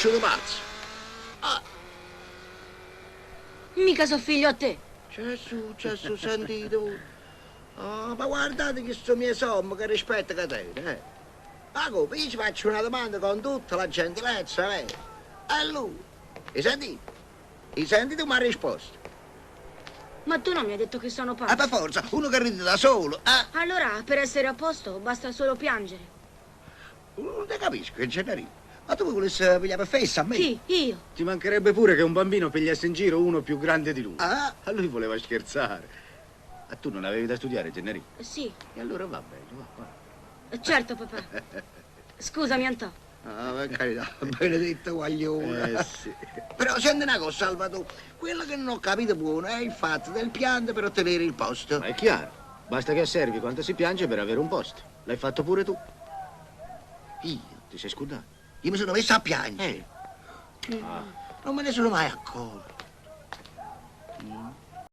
cresciuto pazzo. Ah, Mica so figlio a te. Gesù, sentito. Oh, ma guardate che sto mio sommo che rispetto che te, Ma come, io ci faccio una domanda con tutta la gentilezza, E lui? I senti tu mi ha risposto. Ma tu non mi hai detto che sono Per pazzo. forza, uno che ride da solo, Allora, per essere a posto, basta solo piangere. Non te capisco, che Gennarino. Ma tu volessi pigliare per fessa a me? Chi? Io? Ci mancherebbe pure che un bambino pigliasse in giro uno più grande di lui. Ah, A lui voleva scherzare. Ma tu non avevi da studiare, Gennarino? Sì. E allora va bene, va. Certo, papà. Scusami, Antò. ah, per carità, benedetto guaglione. Sì. Però senti una cosa, Salvatore, quello che non ho capito buono è il fatto del pianto per ottenere il posto. Ma è chiaro. Basta che osservi quanto si piange per avere un posto. L'hai fatto pure tu. Io? Ti sei scudato? Io mi sono messo a piangere. Ah. Non me ne sono mai accorto.